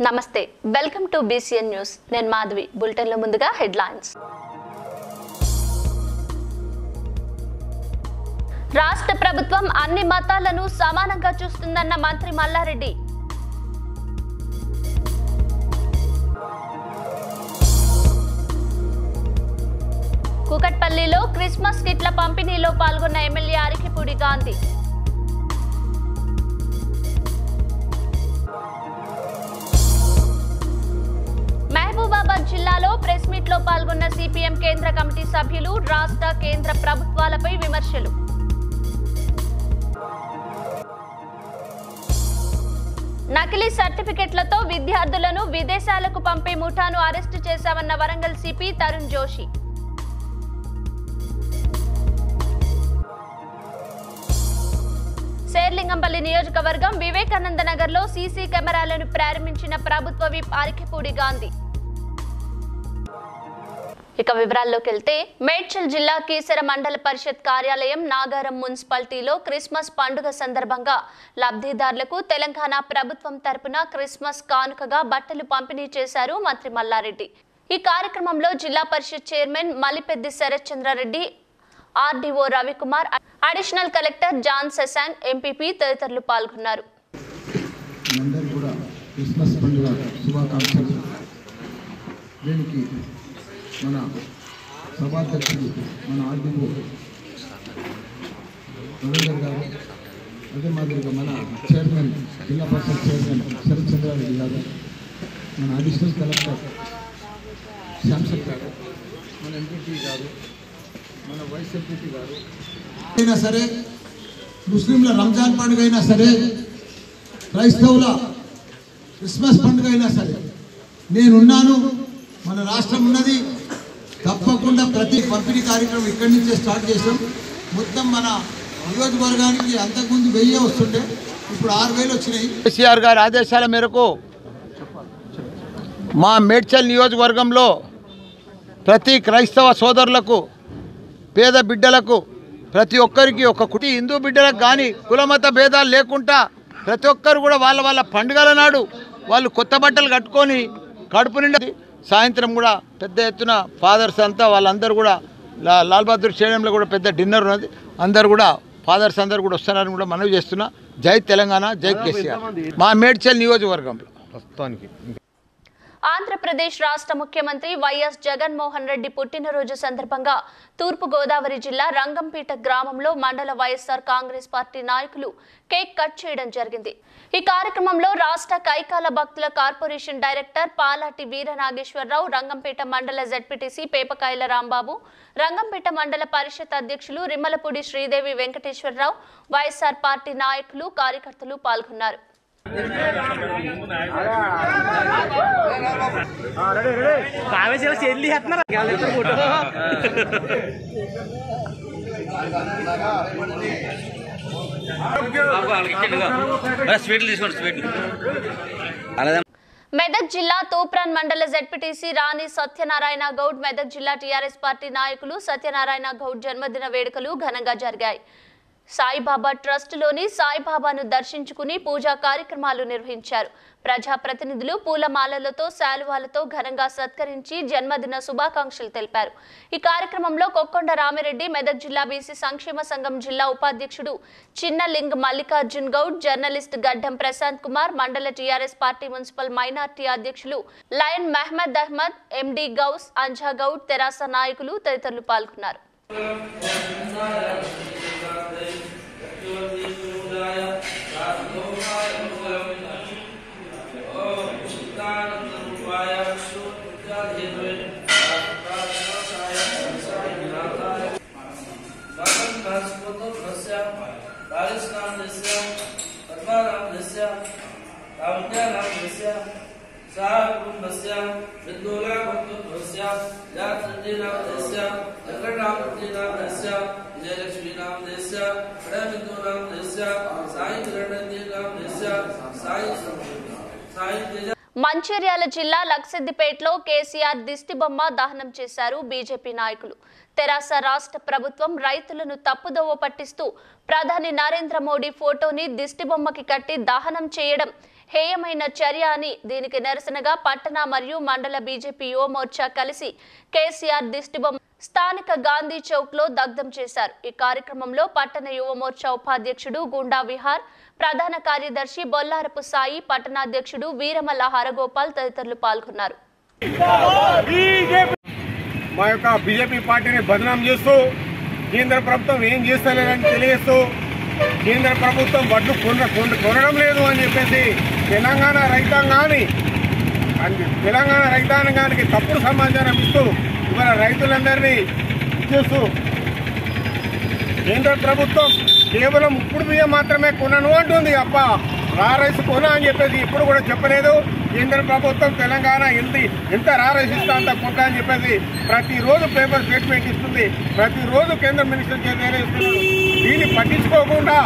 నమస్తే welcome to BCN news నేను Madhavi bulletin లో ముందుగా హెడ్లైన్స్ రాష్ట్ర ప్రభుత్వం అన్ని మతాలను సమానంగా చూస్తుందన్న మంత్రి మల్లారెడ్డి కూకట్పల్లిలో క్రిస్మస్ కిట్ల పంపిణీలో పాల్గొన్న ఎమ్మెల్యే అరికిపూడి గాంధీ మహబూబాబాద్ జిల్లాలో ప్రెస్ మీట్ లో పాల్గొన్న సిపిఎం కేంద్ర కమిటీ సభ్యులు రాష్ట్ర కేంద్ర ప్రభుత్వాలపై విమర్శలు నకిలీ సర్టిఫికెట్లతో విద్యార్థులను విదేశాలకు పంపే ముఠాను అరెస్టు చేశామన్న వరంగల్ సిపి తరుణ్ జోషి శేర్లింగంపల్లి నియోజకవర్గం వివేకానంద నగర్ లో సీసీ కెమెరాలను ప్రారంభించిన ప్రభుత్వ విప్ అరికిపూడి గాంధీ ఇక వివరాల్లోకి వెళ్తే మేడ్చల్ జిల్లా కీసర మండల పరిషత్ కార్యాలయం నాగారం మున్సిపాలిటీలో క్రిస్మస్ పండుగ సందర్భంగా లబ్ధిదారులకు తెలంగాణ ప్రభుత్వం తరపున క్రిస్మస్ కానుకగా బట్టలు పంపిణీ చేశారు మంత్రి మల్లారెడ్డి. ఈ కార్యక్రమంలో Zilla Parishad chairman Malipeddi Sharath Chandrareddy, RDO Ravikumar, additional collector John Shashank, MPP తదితరులు పాల్గొన్నారు. మన సభాధ్యక్షుడు మన ఆర్డీఓ రవీందర్ గారు, అదే మాదిరిగా మన చైర్మన్ జిల్లా పరిషత్ చైర్మన్ శరత్ చంద్రారెడ్డి గారు, మన అడిషనల్ కలెక్టర్ శాంసన్ గారు, మన ఎంపీపీ గారు, మన వైస్ ఎంపీపీ గారు అయినా సరే, ముస్లింల రంజాన్ పండుగ అయినా సరే, క్రైస్తవుల క్రిస్మస్ పండుగ అయినా సరే నేనున్నాను. మన రాష్ట్రం ఉన్నది, తప్పకుండా ప్రతి పంపిణీ కార్యక్రమం ఇక్కడి నుంచే స్టార్ట్ చేసాం. మొత్తం మన నియోజకవర్గానికి అంతకుముందు 1000 వస్తుండే, ఇప్పుడు 6000 వచ్చినాయి. కేసీఆర్ గారి ఆదేశాల మేరకు మా మేడ్చల్ నియోజకవర్గంలో ప్రతి క్రైస్తవ సోదరులకు, పేద బిడ్డలకు, ప్రతి ఒక్కరికి ఒక కుటి హిందూ బిడ్డలకు కానీ కులమత భేదాలు లేకుండా ప్రతి ఒక్కరు కూడా వాళ్ళ వాళ్ళ పండుగల నాడు వాళ్ళు కొత్త బట్టలు కట్టుకొని కడుపు నిండా సాయంత్రం కూడా పెద్ద ఎత్తున ఫాదర్స్ అంతా వాళ్ళందరూ కూడా లాల్ బహదూర్ స్టేడియంలో కూడా పెద్ద డిన్నర్ ఉన్నది. అందరు కూడా ఫాదర్స్ అందరు కూడా వస్తున్నారని కూడా మనవి చేస్తున్నా. జై తెలంగాణ, జై కేసీఆర్. మా మేడ్చల్ నియోజకవర్గంలో ప్రస్తుతానికి ఆంధ్రప్రదేశ్ రాష్ట్ర ముఖ్యమంత్రి వైఎస్ జగన్మోహన్ రెడ్డి పుట్టినరోజు సందర్భంగా తూర్పుగోదావరి జిల్లా రంగంపేట గ్రామంలో మండల వైఎస్ఆర్ కాంగ్రెస్ పార్టీ నాయకులు కేక్ కట్ చేయడం జరిగింది. ఈ కార్యక్రమంలో రాష్ట్ర కైకాల భక్తుల కార్పొరేషన్ డైరెక్టర్ పాలాటి వీరనాగేశ్వరరావు, రంగంపేట మండల జెడ్పీటీసీ పేపకాయల రాంబాబు, రంగంపేట మండల పరిషత్ అధ్యక్షులు రిమ్మలపూడి శ్రీదేవి వెంకటేశ్వరరావు, వైఎస్ఆర్ పార్టీ నాయకులు, కార్యకర్తలు పాల్గొన్నారు. మెదక్ జిల్లా తూప్రాన్ మండల జెడ్పీటీసీ రాణి సత్యనారాయణ గౌడ్, మెదక్ జిల్లా టీఆర్ఎస్ పార్టీ నాయకులు సత్యనారాయణ గౌడ్ జన్మదిన వేడుకలు ఘనంగా జరిగాయి. సాయిబాబా ట్రస్టులోని సాయిబాబాను దర్శించుకుని పూజా కార్యక్రమాలు నిర్వహించారు. ప్రజాప్రతినిధులు పూలమాలలతో, శాలువాలతో ఘనంగా సత్కరించి జన్మదిన శుభాకాంక్షలు తెలిపారు. ఈ కార్యక్రమంలో కొక్కొండ రామిరెడ్డి, మెదక్ జిల్లా బీసీ సంక్షేమ సంఘం జిల్లా ఉపాధ్యక్షుడు చిన్నలింగ్ మల్లికార్జున్ గౌడ్, జర్నలిస్ట్ గడ్డం ప్రశాంత్ కుమార్, మండల టీఆర్ఎస్ పార్టీ మున్సిపల్ మైనార్టీ అధ్యక్షులు లయన్ మహ్మద్ అహ్మద్, ఎండి గౌస్, అంజా గౌడ్, తెరాస నాయకులు తదితరులు పాల్గొన్నారు. మంచిర్యాల జిల్లా లక్సిద్దిపేటలో కేసీఆర్ దిష్టిబొమ్మ దహనం చేశారు బీజేపీ నాయకులు. తెరాస రాష్ట్ర ప్రభుత్వం రైతులను తప్పుదోవ పట్టిస్తూ ప్రధాని నరేంద్ర మోడీ ఫోటోని దిష్టిబొమ్మకి కట్టి దహనం చేయడం హేయమైన చర్య అని దీనికి నిరసనగా పట్టణ మరియు మండల బీజేపీ యువ మోర్చా కలిసి కేసీఆర్ దిష్టిబొమ్మ స్థానిక గాంధీ చౌక్ లో దగ్ధం చేశారు. ఈ కార్యక్రమంలో పట్టణ యువ మోర్చా ఉపాధ్యక్షుడు గుండా విహార్, ప్రధాన కార్యదర్శి బొల్లారపు సాయి, పట్టణాధ్యక్షుడు వీరమల్ల హరగోపాల్ తదితరులు పాల్గొన్నారు. మా యొక్క బీజేపీ పార్టీని బదనాం చేస్తూ కేంద్ర ప్రభుత్వం ఏం చేస్తలేదని తెలియజేస్తూ కేంద్ర ప్రభుత్వం వడ్లు కొనడం లేదు అని చెప్పేసి తెలంగాణ రైతాంగానికి తప్పుడు సమాచారం ఇస్తూ ఇవాళ రైతులందరినీ ఇచ్చేస్తూ కేంద్ర ప్రభుత్వం కేవలం ఇప్పుడు బియ్యం మాత్రమే కొనను అంటుంది. అప్ప రా రైస్ కొన అని చెప్పేసి ఇప్పుడు కూడా చెప్పలేదు. కేంద్ర ప్రభుత్వం తెలంగాణ ఎంత రా రైస్ ఇస్తా అంత కొంట అని చెప్పేసి ప్రతిరోజు పేపర్ స్టేట్మెంట్ ఇస్తుంది. ప్రతిరోజు కేంద్ర మినిస్టర్ చేస్తున్నారు. దీన్ని పట్టించుకోకుండా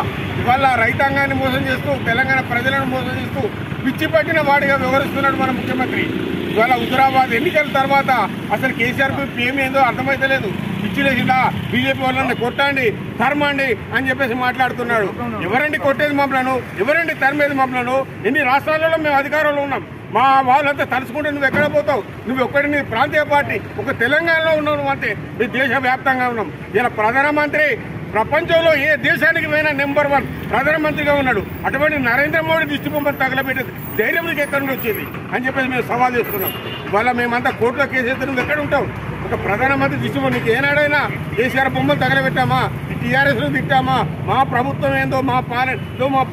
ఇవాళ రైతాంగాన్ని మోసం చేస్తూ తెలంగాణ ప్రజలను మోసం చేస్తూ పిచ్చి పట్టిన వాడిగా వ్యవహరిస్తున్నాడు మన ముఖ్యమంత్రి. ఇవాళ హుజురాబాద్ ఎన్నికల తర్వాత అసలు కేసీఆర్ పీఎం ఏందో అర్థమైతలేదు. పిచ్చిలేసిందా బీజేపీ వాళ్ళని కొట్టండి తరమండి అని చెప్పేసి మాట్లాడుతున్నాడు. ఎవరండి కొట్టేది మమ్మలను, ఎవరండి తరిమేది మమ్మలను? ఎన్ని రాష్ట్రాలలో మేము అధికారంలో ఉన్నాం. మా వాళ్ళంతా తలుచుకుంటే నువ్వు ఎక్కడ పోతావు? నువ్వు ఒక్కడి నీ ప్రాంతీయ పార్టీ ఒక తెలంగాణలో ఉన్నావు అంటే మీ దేశవ్యాప్తంగా ఉన్నాం. ఇలా ప్రధానమంత్రి ప్రపంచంలో ఏ దేశానికి పోయినా నెంబర్ 1 ప్రధానమంత్రిగా ఉన్నాడు. అటువంటి నరేంద్ర మోడీ దిష్టిబొమ్మను తగలబెట్టేది ధైర్యం నీకు ఎక్కడి నుంచి వచ్చింది అని చెప్పేసి మేము సవాల్ చేస్తున్నాం. ఇవాళ మేమంతా కోర్టులో కేసు వేస్తే నువ్వు ఎక్కడ ఉంటావు? ఒక ప్రధానమంత్రి దిష్టిబొమ్మ నీకు ఏనాడైనా కేసీఆర్ బొమ్మలు తగలబెట్టామా? టీఆర్ఎస్ను తిట్టామా? మా ప్రభుత్వం ఏందో మా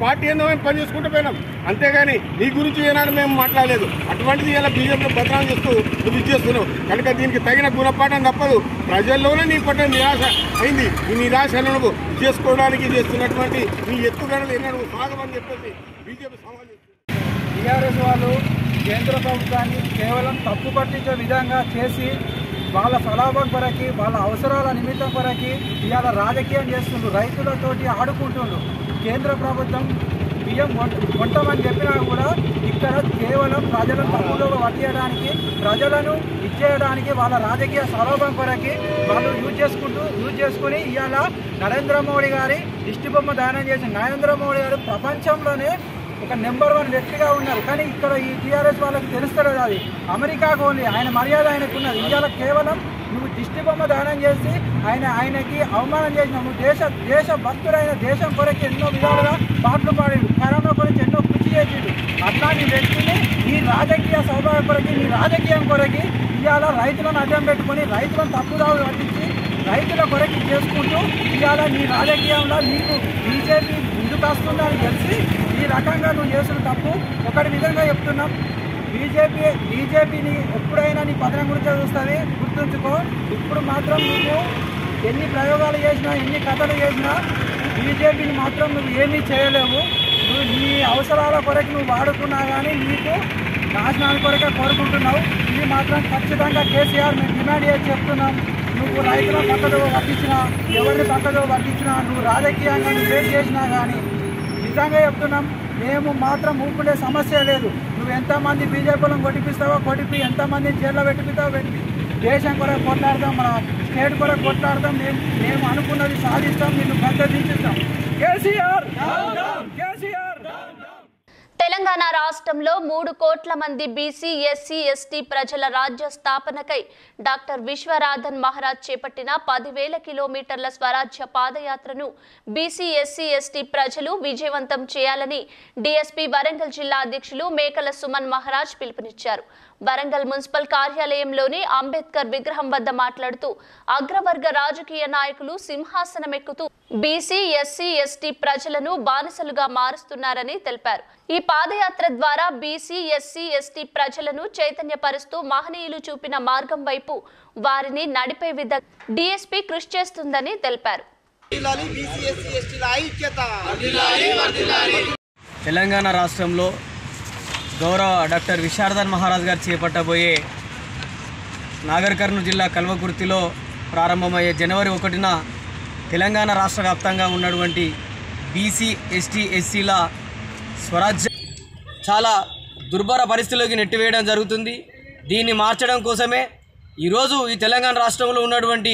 పార్టీ ఏందో మేము పనిచేసుకుంటూ పోయినాం. అంతేగాని నీ గురించి ఏనాడు మేము మాట్లాడలేదు. అటువంటిది ఇలా బీజేపీలో బదనాం చేస్తూ నువ్వు ఇచ్చేస్తున్నావు కనుక దీనికి తగిన గుణపాఠం తప్పదు. ప్రజల్లోనే నీ పట్ల నిరాశ అయింది. ఈ నిరాశను నువ్వు చేసుకోవడానికి చేస్తున్నటువంటి నీ ఎత్తుగడలు ఎన్నో నువ్వు సాగమని చెప్పేసి బీజేపీ సవాల్ చేస్తుంది. టీఆర్ఎస్ వాళ్ళు కేంద్ర ప్రభుత్వాన్ని కేవలం తప్పు పట్టించే విధంగా చేసి వాళ్ళ స్వలాభం కొరకి వాళ్ళ అవసరాల నిమిత్తం కొరకి ఇవాళ రాజకీయం చేస్తుండ్రు. రైతులతోటి ఆడుకుంటుండ్రు. కేంద్ర ప్రభుత్వం బియ్యం కొంటామని చెప్పినా కూడా ఇక్కడ కేవలం ప్రజలను తప్పులో పట్టించడానికి, ప్రజలను ఇచ్చేయడానికి వాళ్ళ రాజకీయ స్వలాభం కొరకి వాళ్ళు యూజ్ చేసుకుని ఇవాళ నరేంద్ర మోడీ గారి దిష్టిబొమ్మ దానం చేసి నరేంద్ర మోడీ గారు ప్రపంచంలోనే ఒక నెంబర్ 1 వ్యక్తిగా ఉన్నారు. కానీ ఇక్కడ ఈ టీఆర్ఎస్ వాళ్ళకి తెలుస్తలేదు. అది అమెరికాకు ఓన్లీ ఆయన మర్యాద ఆయనకున్నది. ఇవాళ కేవలం నువ్వు దిష్టిబొమ్మ దానం చేసి ఆయనకి అవమానం చేసినావు. దేశ భక్తుడైన దేశం కొరకి ఎన్నో విధాలుగా పాటలు పాడాడు. కరోనా గురించి ఎన్నో కృషి చేసిండు. అట్లాంటి వ్యక్తిని నీ రాజకీయ సౌభాగ్య కొరకి, నీ రాజకీయం కొరకి ఇవాళ రైతులను అడ్డం పెట్టుకొని రైతులను తప్పుదావు పట్టించి రైతుల కొరకి చేసుకుంటూ ఇవాళ నీ రాజకీయంలో నీకు బీజేపీ ముందుకు వస్తుందని తెలిసి ఈ రకంగా నువ్వు చేసిన తప్పు. ఒకటి విధంగా చెప్తున్నాం, బీజేపీని ఎప్పుడైనా నీ పతనం గురించి చూస్తుంది గుర్తుంచుకో. ఇప్పుడు మాత్రం నువ్వు ఎన్ని ప్రయోగాలు చేసినా, ఎన్ని కథలు చేసినా బీజేపీని మాత్రం నువ్వు ఏమీ చేయలేవు. నువ్వు నీ అవసరాల కొరకు నువ్వు వాడుకున్నా కానీ నీకు నాశనాల కొరకే కోరుకుంటున్నావు. ఇది మాత్రం ఖచ్చితంగా కేసీఆర్ మేము డిమాండ్ చేసి చెప్తున్నాం. నువ్వు రైతులను పక్కదో పట్టించినా, ఎవరిని పక్కదో పట్టించినా, నువ్వు రాజకీయంగా నువ్వేం చేసినా కానీ నిజంగా చెప్తున్నాం, మేము మాత్రం ఊపుకునే సమస్య లేదు. నువ్వు ఎంతమంది బీజేపీలను కొట్టిపిస్తావో కొట్టిపి, ఎంతమందిని జైల్లో పెట్టిపిస్తావో పెట్టిపి, దేశం కొరకు కొట్లాడతాం, మన స్టేట్ కొరకు కొట్లాడతాం. మేము అనుకున్నది సాధిస్తాం, నిన్ను గద్దెదించుతాం. కేసీఆర్ కేసీఆర్. తెలంగాణ రాష్ట్రంలో 3 కోట్ల మంది బీసీ, ఎస్సీ, ఎస్టీ ప్రజల రాజ్య స్థాపనకై డాక్టర్ విశ్వరాధన్ మహారాజ్ చేపట్టిన 10,000 కిలోమీటర్ల స్వరాజ్య పాదయాత్రను బీసీ, ఎస్సీ, ఎస్టీ ప్రజలు విజయవంతం చేయాలని డీఎస్పీ వరంగల్ జిల్లా అధ్యక్షులు మేకల సుమన్ మహారాజ్ పిలుపునిచ్చారు. వరంగల్ మున్సిపల్ కార్యాలయంలోని అంబేద్కర్ విగ్రహం వద్ద మాట్లాడుతూ అగ్రవర్గ రాజకీయ నాయకులు సింహాసనమెక్కుతూ బీసీ, ఎస్సీ, ఎస్టీ ప్రజలను బానిసలుగా మారుస్తున్నారని తెలిపారు. ఈ పాదయాత్ర ద్వారా బీసీ, ఎస్సీ, ఎస్టీ ప్రజలను చైతన్యపరుస్తూ మహనీయులు చూపిన మార్గం వైపు వారిని నడిపే విధంగా డీఎస్పీ కృషి చేస్తుందని తెలిపారు. తెలంగాణ రాష్ట్రంలో గౌరవ డాక్టర్ విశ్వరాధన్ మహారాజ్ గారు చేపట్టబోయే నాగర్ కర్నూలు జిల్లా కల్వకుర్తిలో ప్రారంభమయ్యే జనవరి 1న తెలంగాణ రాష్ట్ర వ్యాప్తంగా ఉన్నటువంటి బీసీ, ఎస్టీ, ఎస్సీల స్వరాజ్య చాలా దుర్భర పరిస్థితుల్లోకి నెట్టివేయడం జరుగుతుంది. దీన్ని మార్చడం కోసమే ఈరోజు ఈ తెలంగాణ రాష్ట్రంలో ఉన్నటువంటి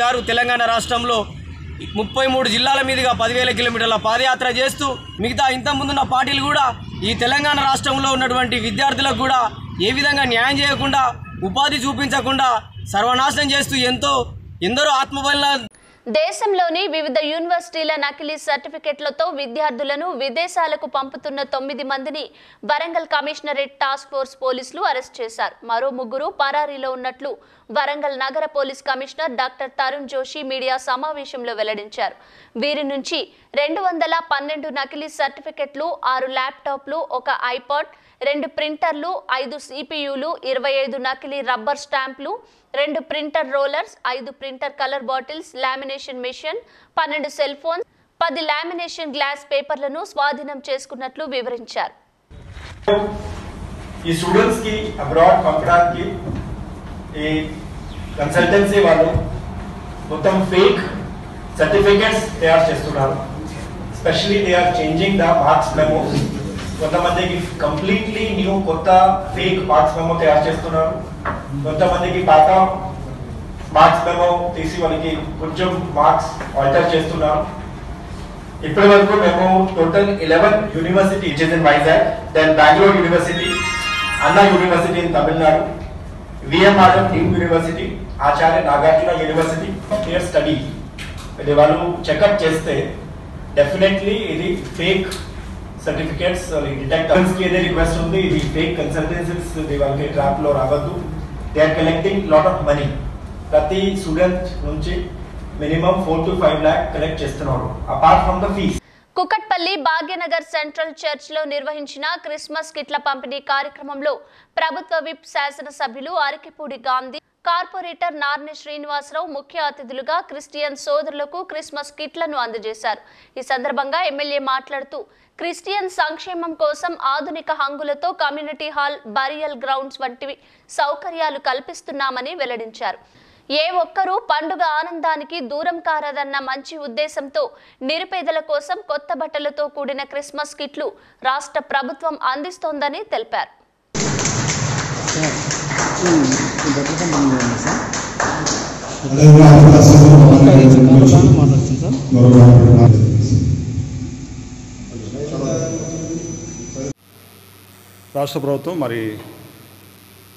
గారు తెలంగాణ రాష్ట్రంలో 33 జిల్లాల మీదుగా 10,000 కిలోమీటర్ల పాదయాత్ర చేస్తూ మిగతా ఇంతకుముందున్న పార్టీలు కూడా ఈ తెలంగాణ రాష్ట్రంలో ఉన్నటువంటి విద్యార్థులకు కూడా ఏ విధంగా న్యాయం చేయకుండా, ఉపాధి చూపించకుండా సర్వనాశనం చేస్తూ ఎందరో ఆత్మబలిన దేశంలోని వివిధ యూనివర్సిటీల నకిలీ సర్టిఫికెట్లతో విద్యార్థులను విదేశాలకు పంపుతున్న 9 మందిని వరంగల్ కమిషనరేట్ టాస్క్ ఫోర్స్ పోలీసులు అరెస్ట్ చేశారు. మరో 3 పరారీలో ఉన్నట్లు వరంగల్ నగర police commissioner doctor Tarun Joshi media సమావేశంలో వెల్లడించారు. వీరి నుంచి 212 నకిలీ సర్టిఫికెట్లు, 6 ల్యాప్టాప్లు, 1 ఐపాడ్, 2 ప్రింటర్లు, 5 సిపియులు, 25 నకిలీ రబ్బర్ స్టాంపులు, 2 printer rollers, 5 printer colour bottles, lamination machine, 12 cell phone, 10 lamination glass పేపర్లను స్వాధీనం చేసుకున్నట్లు వివరించారు. ఈ స్టూడెంట్స్ కి అబ్రాడ్ పంపడానికి ఈ కన్సల్టెన్సీ వాళ్ళు మొత్తం ఫేక్ సర్టిఫికెట్స్ తయారు చేస్తున్నారు. Specially they are changing the marks memo. కొంతమందికి కంప్లీట్లీ న్యూ కొత్త ఫేక్ మార్క్స్ మెమో తయారు చేస్తున్నారు. కొంతమందికి పాత మార్క్స్ మెమో తీసి వాళ్ళకి కొంచెం మార్క్స్ ఆల్టర్ చేస్తున్నారు. ఇప్పటి వరకు మేము total 11 university which is in Vizag, then Bengaluru university, Anna university in Tamil Nadu, VMRM university, Acharya Nagarjuna university here study. ఇది వాళ్ళు చెకప్ చేస్తే డెఫినెట్లీ ఇది ఫేక్ సర్టిఫికేట్స్ డిటెక్టర్స్ కి ఏదే రిక్వెస్ట్ ఉంది, ఇది ఫేక్ కన్సల్టెన్సీస్ వాళ్ళకి ట్రాప్ లో రావద్దు. They are collecting lot of money. ప్రతి స్టూడెంట్ నుంచి మినిమం 4 to 5 lakh కలెక్ట్ చేస్తున్నారు apart from the fees. Kukatpally Bhagyanagar central church లో నిర్వహించిన క్రిస్మస్ కిట్ల పంపిణీ కార్యక్రమంలో ప్రభుత్వ విప్ శాసనసభ్యులు అరికిపూడి గాంధీ, కార్పొరేటర్ నార్ని శ్రీనివాసరావు ముఖ్య అతిథులుగా క్రిస్టియన్ సోదరులకు క్రిస్మస్ కిట్లను అందజేశారు. ఈ సందర్భంగా ఎమ్మెల్యే మాట్లాడుతూ క్రిస్టియన్ సంక్షేమం కోసం ఆధునిక హంగులతో కమ్యూనిటీ హాల్, బరియల్ గ్రౌండ్స్ వంటివి సౌకర్యాలు కల్పిస్తున్నామని వెల్లడించారు. ఏ ఒక్కరూ పండుగ ఆనందానికి దూరం కారాదన్న మంచి ఉద్దేశంతో నిరుపేదల కోసం కొత్త బట్టలతో కూడిన క్రిస్మస్ కిట్లు రాష్ట్ర ప్రభుత్వం అందిస్తోందని తెలిపారు. రాష్ట్ర ప్రభుత్వం మరి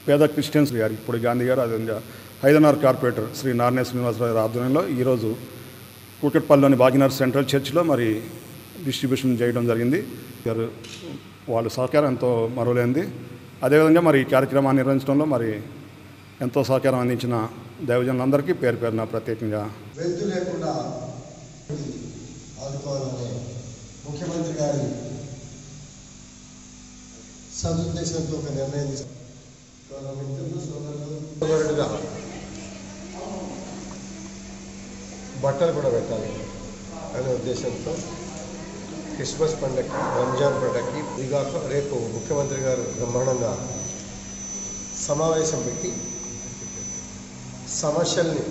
పేద క్రిస్టియన్స్ గారు ఇప్పుడు గాంధీ గారు, అదేవిధంగా హైదరాబాద్ కార్పొరేటర్ శ్రీ నార్నే శ్రీనివాసరావు గారి ఆధ్వర్యంలో ఈరోజు కూకట్పల్లిలోని భాగ్యనగర్ సెంట్రల్ చర్చ్లో మరి డిస్ట్రిబ్యూషన్ చేయడం జరిగింది. వాళ్ళ సహకారం ఎంతో మరువలేనిది. అదేవిధంగా మరి ఈ కార్యక్రమాన్ని నిర్వహించడంలో మరి ఎంతో సహకారం అందించిన దైవజనులందరికీ పేరు పేరున ప్రత్యేకంగా వెళ్తూ లేకుండా ఆదుకోవాలని ముఖ్యమంత్రి గారి సదుద్దేశంతో ఒక నిర్ణయం తీసుకున్నారు. మిత్రులు, సోదరులుగా బట్టలు కూడా పెట్టాలి అనే ఉద్దేశంతో క్రిస్మస్ పండుగకి, రంజాన్ పండుగకి, ఇదిగాక రేపు ముఖ్యమంత్రి గారు బ్రహ్మాండంగా సమావేశం పెట్టి సమస్యల్ని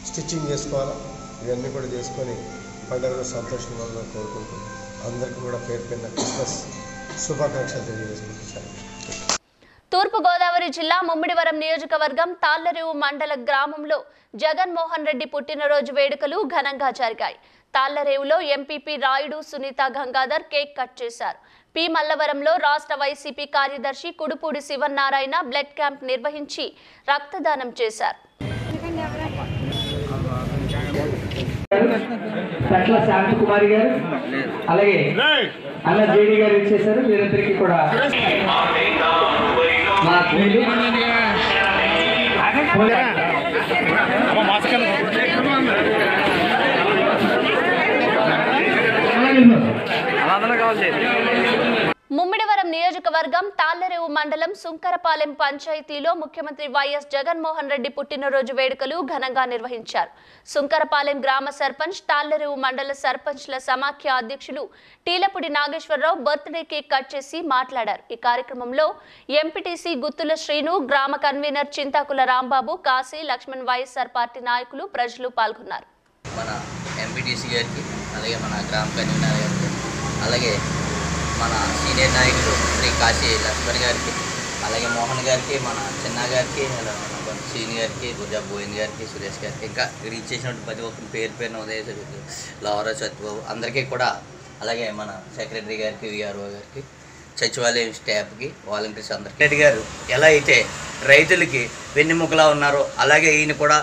స్టిచ్చింగ్ చేసుకోవాలా, ఇవన్నీ కూడా చేసుకొని పండుగలో సంతోషంగా కోరుకుంటూ అందరికీ కూడా పేరు పేరున క్రిస్మస్ శుభాకాంక్షలు తెలియజేసుకుంటున్నాను. తూర్పుగోదావరి జిల్లా ముమ్మిడివరం నియోజకవర్గం తాళ్లరేవు మండల గ్రామంలో జగన్మోహన్ రెడ్డి పుట్టినరోజు వేడుకలు ఘనంగా జరిగాయి. తాళ్లరేవులో MPP Rayudu Sunitha Gangadhar cake cut చేశారు. పి మల్లవరంలో రాష్ట్ర వైసీపీ కార్యదర్శి కుడుపూడి శివనారాయణ బ్లడ్ క్యాంప్ నిర్వహించి రక్తదానం చేశారు. శాంతకుమారి గారు అలాగే అన్న జేడి గారు ఇచ్చేశారు. వీరందరికీ కూడా ముమ్మిడివరం నియోజకవర్గం తాళ్లరేవు మండలం సుంకరపాలెం పంచాయతీలో ముఖ్యమంత్రి వైఎస్ జగన్మోహన్ రెడ్డి పుట్టినరోజు వేడుకలు ఘనంగా నిర్వహించారు. సుంకరపాలెం గ్రామ సర్పంచ్, తాళ్లరేవు మండల సర్పంచ్ల సమాఖ్య అధ్యక్షులు టీలపూడి నాగేశ్వరరావు బర్త్డే కేక్ కట్ చేసి మాట్లాడారు. ఈ కార్యక్రమంలో ఎంపీటీసీ గుత్తుల శ్రీను, గ్రామ కన్వీనర్ చింతాకుల రాంబాబు, కాశీ, లక్ష్మణ్, వైఎస్ఆర్ పార్టీ నాయకులు, ప్రజలు పాల్గొన్నారు. మన ఎంపీటీసీ గారికి, అలాగే మన గ్రామ కన్వీనర్ గారికి, అలాగే మన సీనియర్ నాయకులు శ్రీ కాశీ లక్ష్మణ్ గారికి, అలాగే మోహన్ గారికి, మన చిన్న గారికి, సీనియర్ గారికి, గుజా గోవింద్ గారికి, సురేష్ గారికి, ఇంకా రీచ్ చేసినట్టు ప్రతి ఒక్కరి పేరు పేరున ఉదయం లావరా సత్యబాబు అందరికీ కూడా అలాగే మన సెక్రటరీ గారికి, విఆర్ఓ గారికి, సచివాలయం స్టాఫ్కి, వాలంటీర్స్ అందరికీ. రెడ్డి గారు ఎలా అయితే రైతులకి వెన్నెముకలా ఉన్నారో అలాగే ఈయన కూడా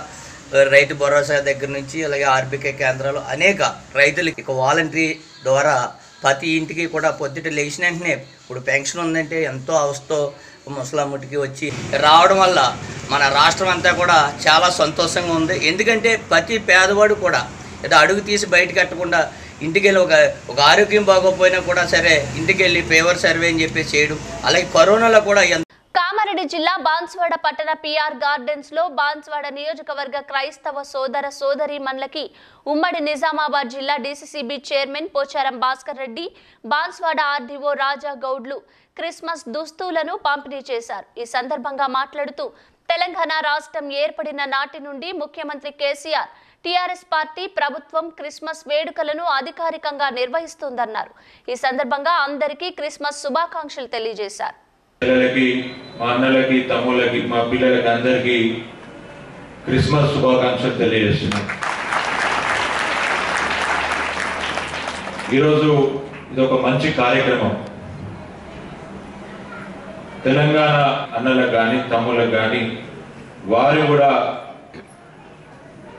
రైతు భరోసా దగ్గర నుంచి అలాగే ఆర్బీకే కేంద్రాలు అనేక రైతులకి వాలంటరీ ద్వారా ప్రతి ఇంటికి కూడా పొద్దుట లేచిన వెంటనే ఇప్పుడు పెన్షన్ ఉందంటే ఎంతో అవస్థతో ముసలమ్మటికి వచ్చి రావడం వల్ల మన రాష్ట్రం అంతా కూడా చాలా సంతోషంగా ఉంది. ఎందుకంటే ప్రతి పేదవాడు కూడా ఏదో అడుగు తీసి బయటకు కట్టకుండా ఇంటికి వెళ్ళి ఒక ఆరోగ్యం బాగోపోయినా కూడా సరే ఇంటికి వెళ్ళి ఫీవర్ సర్వే అని చెప్పి చేయడం. అలాగే కరోనాలో కూడా కామారెడ్డి జిల్లా బాన్స్వాడ పట్టణ పిఆర్ గార్డెన్స్ లో బాన్స్వాడ నియోజకవర్గ క్రైస్తవ సోదర సోదరీమణులకి ఉమ్మడి నిజామాబాద్ జిల్లా DCCB chairman Pocharam Bhaskar Reddy, Banswada RDO Raja గౌడ్లు క్రిస్మస్ దుస్తులను పంపిణీ చేశారు. ఈ సందర్భంగా మాట్లాడుతూ తెలంగాణ రాష్ట్రం ఏర్పడిన నాటి నుండి ముఖ్యమంత్రి కేసీఆర్ టీఆర్ఎస్ పార్టీ ప్రభుత్వం క్రిస్మస్ వేడుకలను అధికారికంగా నిర్వహిస్తోందన్నారు. ఈ సందర్భంగా అందరికీ క్రిస్మస్ శుభాకాంక్షలు తెలియజేశారు. పిల్లలకి, మా అన్నలకి, తమ్ముళ్ళకి, మా పిల్లలకి అందరికీ క్రిస్మస్ శుభాకాంక్షలు తెలియజేస్తున్నాం. ఈరోజు ఇది ఒక మంచి కార్యక్రమం. తెలంగాణ అన్నలకు కానీ తమ్ముళ్ళకు కానీ వారు కూడా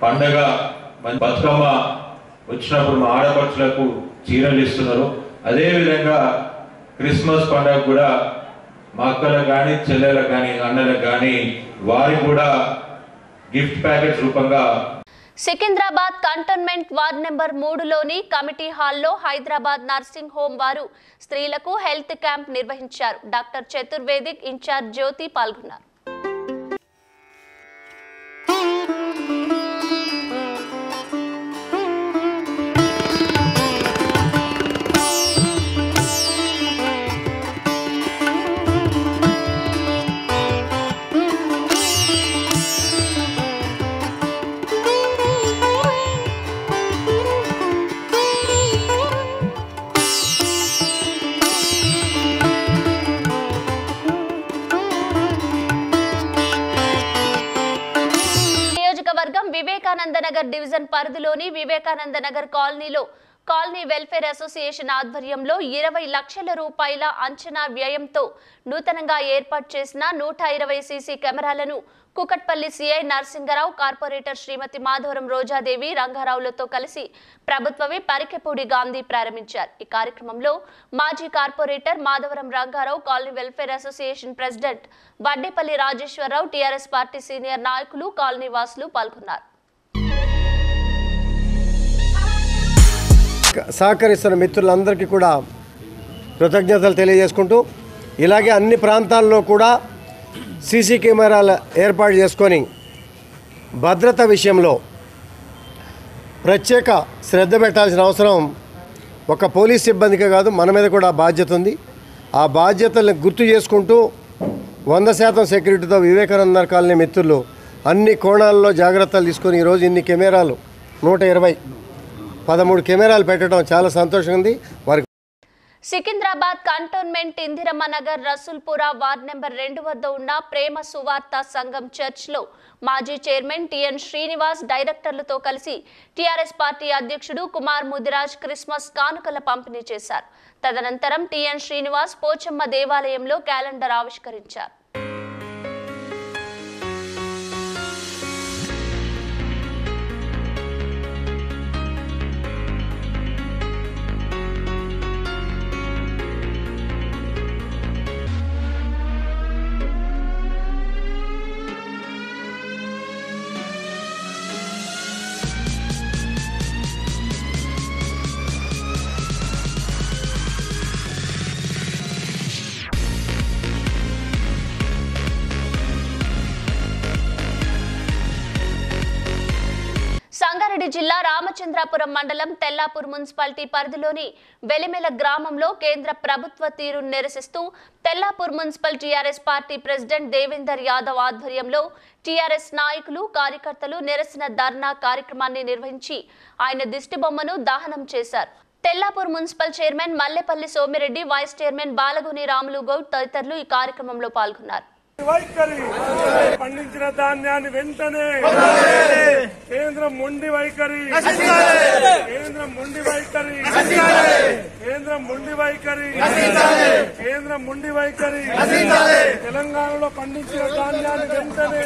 పండగ బతుకమ్మ వచ్చినప్పుడు మా ఆడపడుచులకు చీరలు ఇస్తున్నారు. అదేవిధంగా క్రిస్మస్ పండుగ కూడా మా అక్కలకు కానీ చెల్లెలకు కానీ అన్నలకు కానీ వారికి కూడా గిఫ్ట్ ప్యాకెట్స్ రూపంగా సికింద్రాబాద్ కంటోన్మెంట్ వార్డ్ నెంబర్ 3లోని కమిటీ హాల్లో హైదరాబాద్ నర్సింగ్ హోమ్ వారు స్త్రీలకు హెల్త్ క్యాంప్ నిర్వహించారు. డాక్టర్ చతుర్వేదిక్ ఇన్ఛార్జ్ జ్యోతి పాల్గొన్నారు. వివేకానంద నగర్ డివిజన్ పరిధిలోని వివేకానంద నగర్ కాలనీలో కాలనీ వెల్ఫేర్ అసోసియేషన్ ఆధ్వర్యంలో 20 లక్షల రూపాయల అంచనా వ్యయంతో నూతనంగా ఏర్పాటు చేసిన 120 సీసీ కెమెరాలను కుకట్పల్లి సిఐ నరసింగరావు, కార్పొరేటర్ శ్రీమతి మాధవరం రోజాదేవి రంగారావులతో కలిసి ప్రభుత్వవి పరికెపూడి గాంధీ ప్రారంభించారు. ఈ కార్యక్రమంలో మాజీ corporator Madhavaram Ranga Rao, colony welfare association president Vaddepalli Rajeswara Rao, TRS party senior నాయకులు, కాలనీ వాసులు పాల్గొన్నారు. సహకరిస్తున్న మిత్రులందరికీ కూడా కృతజ్ఞతలు తెలియజేసుకుంటూ, ఇలాగే అన్ని ప్రాంతాల్లో కూడా సీసీ కెమెరాలు ఏర్పాటు చేసుకొని భద్రత విషయంలో ప్రత్యేక శ్రద్ధ పెట్టాల్సిన అవసరం ఒక పోలీస్ సిబ్బందికే కాదు, మన మీద కూడా బాధ్యత ఉంది. ఆ బాధ్యతలను గుర్తు చేసుకుంటూ 100% సెక్యూరిటీతో వివేకానంద కాలనీ మిత్రులు అన్ని కోణాల్లో జాగ్రత్తలు తీసుకొని ఈరోజు ఇన్ని కెమెరాలు 13 కెమెరాలు పెట్టడం చాలా సంతోషంగా ఉంది. వారికి Secunderabad cantonment Indiramma Nagar Rasoolpura ward number 2 వద్ద ఉన్న ప్రేమ సువార్త సంఘం చర్చ్లో మాజీ చైర్మన్ టిఎన్ శ్రీనివాస్ డైరెక్టర్లతో కలిసి టీఆర్ఎస్ పార్టీ అధ్యక్షుడు కుమార్ ముదిరాజ్ క్రిస్మస్ కానుకల పంపిణీ చేశారు. తదనంతరం టిఎన్ శ్రీనివాస్ పోచమ్మ దేవాలయంలో క్యాలెండర్ ఆవిష్కరించారు. సంగారెడ్డి జిల్లా రామచంద్రాపురం మండలం తెల్లాపూర్ మున్సిపాలిటీ పరిధిలోని వెలిమెల గ్రామంలో కేంద్ర ప్రభుత్వ తీరును నిరసిస్తూ Tellapur municipal TRS party president Devender Yadav ఆధ్వర్యంలో టీఆర్ఎస్ నాయకులు, కార్యకర్తలు నిరసన ధర్నా కార్యక్రమాన్ని నిర్వహించి ఆయన దిష్టిబొమ్మను దహనం చేశారు. Tellapur municipal chairman Mallepalli Somireddy, vice chairman Balaguni Ramulu Goud తదితరులు ఈ కార్యక్రమంలో పాల్గొన్నారు. వైఖరి పండించిన ధాన్యాన్ని వెంటనే కేంద్రం మొండి వైఖరి కేంద్రం మొండి వైఖరి కేంద్రం మొండి వైఖరి కేంద్రం మొండి వైఖరి తెలంగాణలో పండించిన ధాన్యాన్ని వెంటనే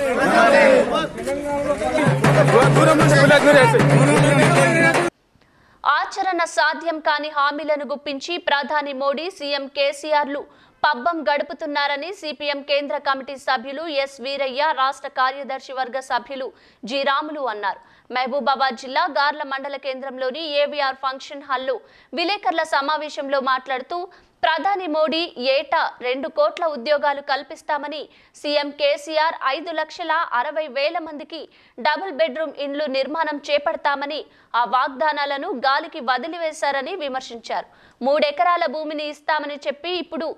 ఆచరణ సాధ్యం కాని హామీలను గుప్పించి ప్రధాని మోడీ సీఎం కేసీఆర్లు పబ్బం గడుపుతున్నారని సిపిఎం కేంద్ర కమిటీ సభ్యులు ఎస్ వీరయ్య, రాష్ట్ర కార్యదర్శి వర్గ సభ్యులు జి రాములు అన్నారు. మహబూబాబాద్ జిల్లా గార్ల మండల కేంద్రంలోని ఏవీఆర్ ఫంక్షన్ హాల్లో విలేకరుల సమావేశంలో మాట్లాడుతూ ప్రధాని మోడీ ఏటా 2 కోట్ల ఉద్యోగాలు కల్పిస్తామని, సీఎం కేసీఆర్ 5,60,000 మందికి డబుల్ బెడ్రూమ్ ఇండ్లు నిర్మాణం చేపడతామని ఆ వాగ్దానాలను గాలికి వదిలివేశారని విమర్శించారు. 3 ఎకరాల భూమిని ఇస్తామని చెప్పి ఇప్పుడు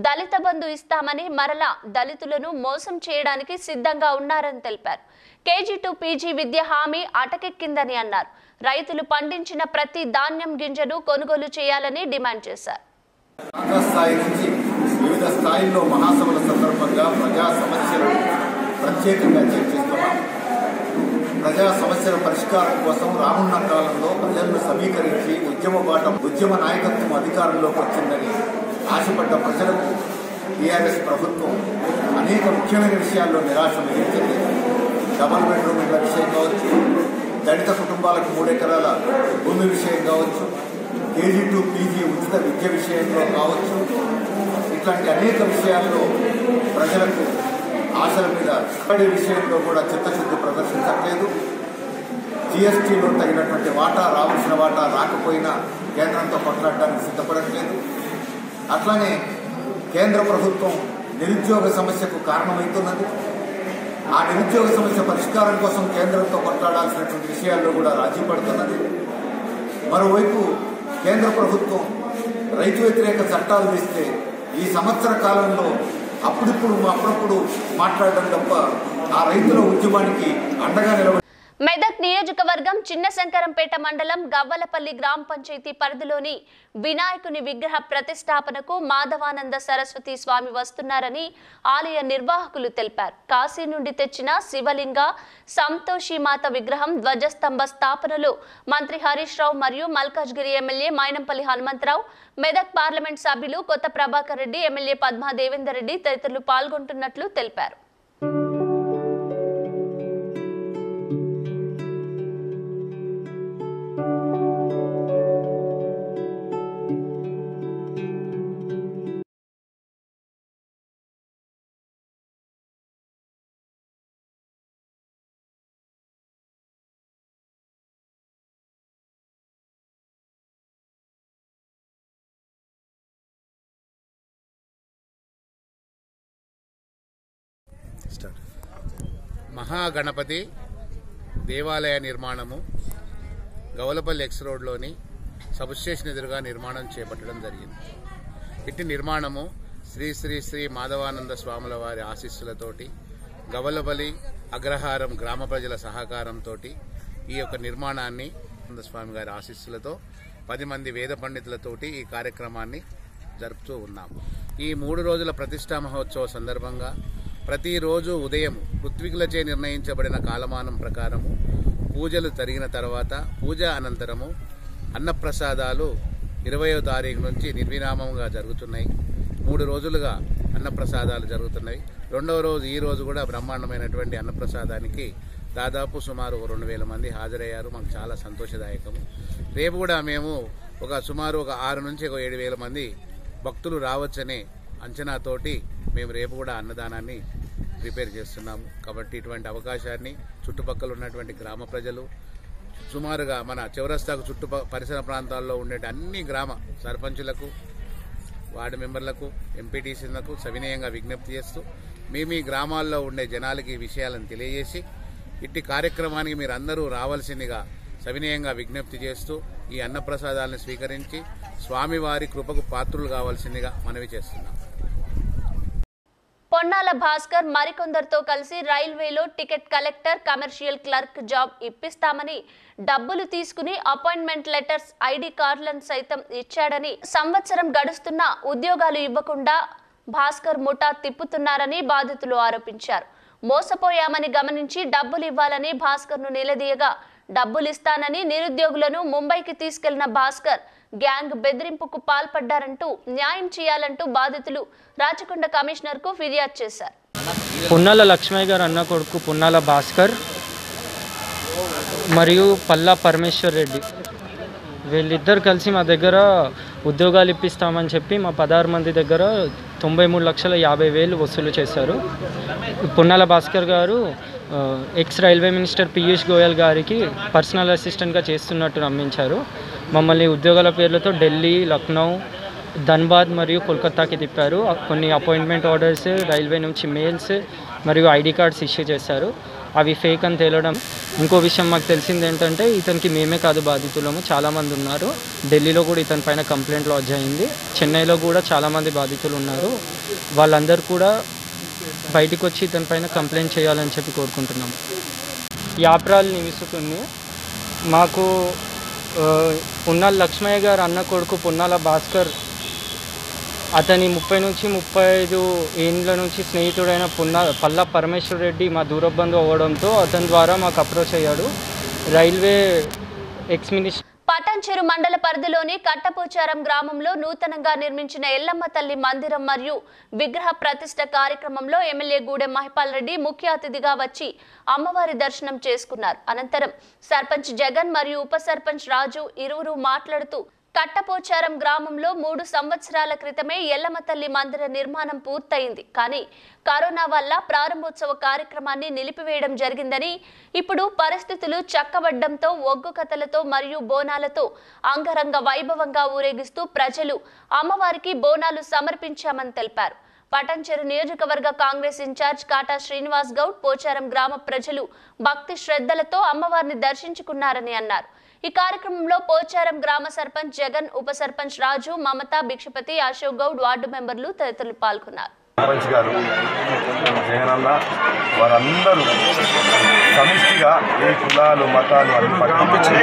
దళిత బంధు ఇస్తామని మరలా దళితులను మోసం చేయడానికి సిద్ధంగా ఉన్నారని తెలిపారు. KG to PG విద్య హామీ అటకెక్కిందని అన్నారు. రైతులు పండించిన ప్రతి ధాన్యం గింజను కొనుగోలు చేయాలని డిమాండ్ చేశారు. రాష్ట్ర స్థాయి నుంచి వివిధ స్థాయిల్లో మహాసభల సందర్భంగా ప్రజా సమస్యలు ప్రత్యేకంగా చర్చిస్తున్నాం. ప్రజా సమస్యల పరిష్కారం కోసం రానున్న కాలంలో ప్రజలను సమీకరించి ఉద్యమ నాయకత్వం అధికారంలోకి వచ్చిందని ఆశపడ్డ ప్రజలకు టీఆర్ఎస్ ప్రభుత్వం అనేక ముఖ్యమైన విషయాల్లో నిరాశ మిగిల్చింది. డబుల్ బెడ్రూమ్ ఇళ్ల విషయం కావచ్చు, దళిత కుటుంబాలకు 3 ఎకరాల భూమి విషయం కావచ్చు, KG to PG ఉచిత విద్య విషయంలో కావచ్చు, ఇట్లాంటి అనేక విషయాల్లో ప్రజలకు ఆశల మీద ఇప్పటి విషయంలో కూడా చిత్తశుద్ధి ప్రదర్శించట్లేదు. GSTలో తగినటువంటి వాటా రావాల్సిన వాటా రాకపోయినా కేంద్రంతో కొట్లాడడానికి సిద్ధపడట్లేదు. అట్లానే కేంద్ర ప్రభుత్వం నిరుద్యోగ సమస్యకు కారణమవుతున్నది. ఆ నిరుద్యోగ సమస్య పరిష్కారం కోసం కేంద్రంతో కొట్లాడాల్సినటువంటి విషయాల్లో కూడా రాజీ పడుతున్నది. మరోవైపు కేంద్ర ప్రభుత్వం రైతు వ్యతిరేక చట్టాలు తెస్తే ఈ సంవత్సర కాలంలో అప్పుడప్పుడు మాట్లాడడం తప్ప ఆ రైతుల ఉద్యమానికి అండగా నిలబడి మెదక్ నియోజకవర్గం చిన్నశంకరంపేట మండలం గవ్వలపల్లి గ్రామ పంచాయతీ పరిధిలోని వినాయకుని విగ్రహ ప్రతిష్టాపనకు మాధవానంద సరస్వతి స్వామి వస్తున్నారని ఆలయ నిర్వాహకులు తెలిపారు. కాశీ నుండి తెచ్చిన శివలింగ సంతోషిమాత విగ్రహం ధ్వజస్తంభ స్థాపనలో మంత్రి హరీష్ రావు మరియు మల్కాజ్గిరి ఎమ్మెల్యే మైనంపల్లి హనుమంతరావు, మెదక్ పార్లమెంట్ సభ్యులు కొత్త ప్రభాకర్ రెడ్డి, ఎమ్మెల్యే పద్మా దేవేందర్ రెడ్డి తదితరులు పాల్గొంటున్నట్లు తెలిపారు. మహాగణపతి దేవాలయ నిర్మాణము గవలపల్లి ఎక్స్ రోడ్లోని సబ్స్టేషన్ ఎదురుగా నిర్మాణం చేపట్టడం జరిగింది. ఇట్టి నిర్మాణము శ్రీ శ్రీ శ్రీ మాధవానంద స్వాముల వారి ఆశీస్సులతోటి గవలపల్లి అగ్రహారం గ్రామ ప్రజల సహకారంతో ఈ యొక్క నిర్మాణాన్ని స్వామి గారి ఆశీస్సులతో 10 మంది వేద పండితులతోటి ఈ కార్యక్రమాన్ని జరుపుతూ ఉన్నాము. ఈ 3 రోజుల ప్రతిష్టా మహోత్సవ సందర్భంగా ప్రతిరోజు ఉదయం ఋత్వికులచే నిర్ణయించబడిన కాలమానం ప్రకారము పూజలు జరిగిన తర్వాత పూజ అనంతరము అన్నప్రసాదాలు 20వ తారీఖు నుంచి నిర్విరామంగా జరుగుతున్నాయి. 3 రోజులుగా అన్నప్రసాదాలు జరుగుతున్నాయి. 2వ రోజు ఈ రోజు కూడా బ్రహ్మాండమైనటువంటి అన్నప్రసాదానికి దాదాపు సుమారు 2,000 మంది హాజరయ్యారు. మాకు చాలా సంతోషదాయకము. రేపు కూడా మేము సుమారు 6 నుంచి 7,000 మంది భక్తులు రావచ్చనే అంచనాతోటి మేము రేపు కూడా అన్నదానాన్ని ప్రిపేర్ చేస్తున్నాము. కాబట్టి ఇటువంటి అవకాశాన్ని చుట్టుపక్కల ఉన్నటువంటి గ్రామ ప్రజలు, సుమారుగా మన చౌరస్తాకు పరిసర ప్రాంతాల్లో ఉండే అన్ని గ్రామ సర్పంచులకు, వార్డు మెంబర్లకు, ఎంపీటీసీలకు సవినయంగా విజ్ఞప్తి చేస్తూ మీ గ్రామాల్లో ఉండే జనాలకి ఈ విషయాలను తెలియజేసి ఇట్టి కార్యక్రమానికి మీరు అందరూ రావాల్సిందిగా సవినయంగా విజ్ఞప్తి చేస్తూ ఈ అన్నప్రసాదాలను స్వీకరించి స్వామివారి కృపకు పాత్రులు కావాల్సిందిగా మనవి చేస్తున్నాం. పొన్నాల భాస్కర్ మరికొందరితో కలిసి రైల్వేలో ticket collector, commercial clerk job ఇప్పిస్తామని డబ్బులు తీసుకుని అపాయింట్మెంట్ లెటర్స్, ఐడి కార్డులను సైతం ఇచ్చాడని, సంవత్సరం గడుస్తున్నా ఉద్యోగాలు ఇవ్వకుండా భాస్కర్ ముఠా తిప్పుతున్నారని బాధితులు ఆరోపించారు. మోసపోయామని గమనించి డబ్బులు ఇవ్వాలని భాస్కర్ను నిలదీయగా డబ్బులు ఇస్తానని నిరుద్యోగులను ముంబైకి తీసుకెళ్లిన భాస్కర్ గ్యాంగ్ బెదిరింపుకు పాల్పడ్డారంటూ న్యాయం చేయాలంటూ బాధితులు రాచకొండ కమిషనర్కు ఫిర్యాదు చేశారు. పున్నాల లక్ష్మయ్య గారు అన్న కొడుకు పున్నాల భాస్కర్ మరియు పల్లా పరమేశ్వర్ రెడ్డి వీళ్ళిద్దరు కలిసి మా దగ్గర ఉద్యోగాలు ఇప్పిస్తామని చెప్పి మా 16 మంది దగ్గర 93,50,000 వసూలు చేశారు. పున్నాల భాస్కర్ గారు X railway minister Piyush Goyal గారికి పర్సనల్ అసిస్టెంట్గా చేస్తున్నట్టు నమ్మించారు. మమ్మల్ని ఉద్యోగాల పేర్లతో ఢిల్లీ, లక్నో, ధన్బాద్ మరియు కోల్కతాకి తిప్పారు. కొన్ని అపాయింట్మెంట్ ఆర్డర్స్, రైల్వే నుంచి మెయిల్స్ మరియు ఐడి కార్డ్స్ ఇష్యూ చేశారు. అవి ఫేక్ అని తేలడం. ఇంకో విషయం మాకు తెలిసింది ఏంటంటే ఇతనికి మేమే కాదు బాధితులము, చాలామంది ఉన్నారు. ఢిల్లీలో కూడా ఇతని పైన కంప్లైంట్ లాడ్జ్ అయింది. చెన్నైలో కూడా చాలామంది బాధితులు ఉన్నారు. వాళ్ళందరూ కూడా బయటకు వచ్చి ఇతని పైన కంప్లైంట్ చేయాలని చెప్పి కోరుకుంటున్నాం. యాప్రాల్ నివసిస్తుంది. మాకు పున్నాల లక్ష్మయ్య గారు అన్న కొడుకు పున్నాల భాస్కర్ అతని 30 నుంచి 35 ఏళ్ళ నుంచి స్నేహితుడైన పల్లా పరమేశ్వర్ రెడ్డి మా దూరబంధు అవ్వడంతో అతని ద్వారా మాకు అప్రోచ్ అయ్యాడు. రైల్వే ఎక్స్ మినిస్టర్ పటాన్చెరు మండల పరిధిలోని కట్టపోచారం గ్రామంలో నూతనంగా నిర్మించిన ఎల్లమ్మ తల్లి మందిరం మరియు విగ్రహ ప్రతిష్ఠ కార్యక్రమంలో ఎమ్మెల్యే గూడెం మహిపాల్ రెడ్డి ముఖ్య అతిథిగా వచ్చి అమ్మవారి దర్శనం చేసుకున్నారు. అనంతరం సర్పంచ్ జగన్ మరియు ఉప సర్పంచ్ రాజు ఇరువురు మాట్లాడుతూ కట్టపోచారం గ్రామంలో 3 సంవత్సరాల క్రితమే ఎల్లమ్మ తల్లి మందిర నిర్మాణం పూర్తయింది. కానీ కరోనా వల్ల ప్రారంభోత్సవ కార్యక్రమాన్ని నిలిపివేయడం జరిగిందని, ఇప్పుడు పరిస్థితులు చక్కబడ్డంతో ఒగ్గు కథలతో మరియు బోనాలతో అంగరంగ వైభవంగా ఊరేగిస్తూ ప్రజలు అమ్మవారికి బోనాలు సమర్పించామని తెలిపారు. పటాన్చెరు నియోజకవర్గ కాంగ్రెస్ ఇన్ఛార్జ్ కాటా శ్రీనివాస్ గౌడ్ పోచారం గ్రామ ప్రజలు భక్తి శ్రద్ధలతో అమ్మవారిని దర్శించుకున్నారని అన్నారు. ఈ కార్యక్రమంలో పోచారం గ్రామ సర్పంచ్ జగన్, ఉప సర్పంచ్ రాజు, మమత, భిక్షపతి, అశోక్ గౌడ్, వార్డు మెంబర్లు తదితరులు పాల్గొన్నారు. సర్పంచ్ గారు, జగనన్న వారందరూ సమిష్టిగా ఏ కులాలు మతాలు అన్ని పట్టించి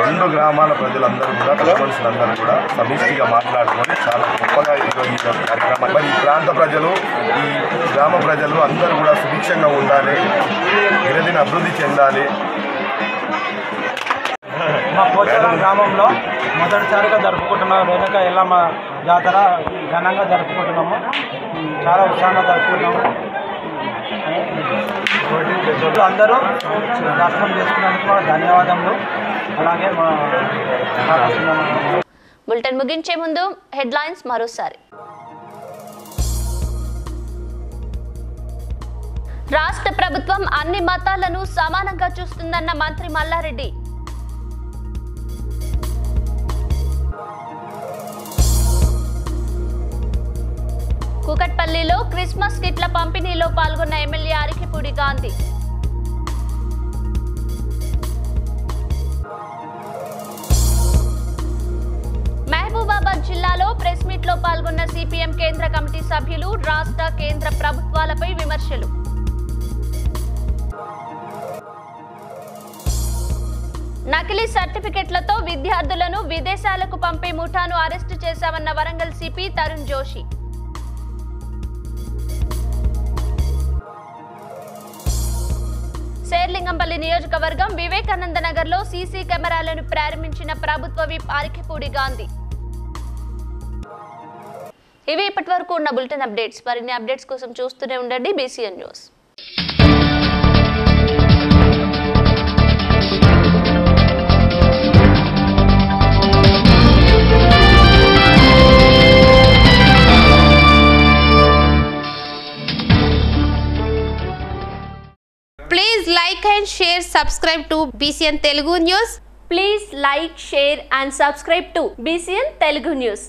2 గ్రామాల ప్రజలందరూ కూడా పెద్ద మనుషులందరూ కూడా సమిష్టిగా మాట్లాడుకొని చాలా గొప్పగా ఈ కార్యక్రమం. మరి ఈ ప్రాంత ప్రజలు, ఈ గ్రామ ప్రజలు అందరూ కూడా సుభిక్షంగా ఉండాలి, గిరిదిని అభివృద్ధి చెందాలి. మా పోచారం గ్రామంలో మొదటిసారిగా జరుపుకుంటున్న రేణుక ఎల్లమ్మ జాతర ఘనంగా జరుపుకుంటున్నాము. చాలా ఉత్సాహంగా జరుపుకుంటున్నాము. అందరూ దర్శనం చేసుకున్నందుకు ధన్యవాదములు. అలాగే మా బులెటిన్ ముగించే ముందు హెడ్లైన్స్ మరోసారి. రాష్ట్ర ప్రభుత్వం అన్ని మతాలను సమానంగా చూస్తుందన్న మంత్రి మల్లారెడ్డి. కూకట్పల్లిలో క్రిస్మస్ కిట్ల పంపిణీలో పాల్గొన్న ఎమ్మెల్యే అరికిపూడి గాంధీ. మహబూబాబాద్ జిల్లాలో ప్రెస్ మీట్ లో పాల్గొన్న సిపిఎం కేంద్ర కమిటీ సభ్యులు. రాష్ట్ర కేంద్ర ప్రభుత్వాలపై విమర్శలు. నకిలీ సర్టిఫికెట్లతో విద్యార్థులను విదేశాలకు పంపే ముఠాను అరెస్టు చేశామన్న వరంగల్ సిపి తరుణ్ జోషి. శేర్లింగంపల్లి నియోజకవర్గం వివేకానంద నగర్ లో సీసీ కెమెరాలను ప్రారంభించిన ప్రభుత్వ విప్ అరికిపూడి గాంధీ. ఇవి ఇప్పటివరకు ఉన్న బులెటిన్ అప్డేట్స్. మరిన్ని అప్డేట్స్ కోసం చూస్తూనే ఉండండి BCN news. Please like and share, subscribe to BCN Telugu News. Please like, share and subscribe to BCN Telugu News.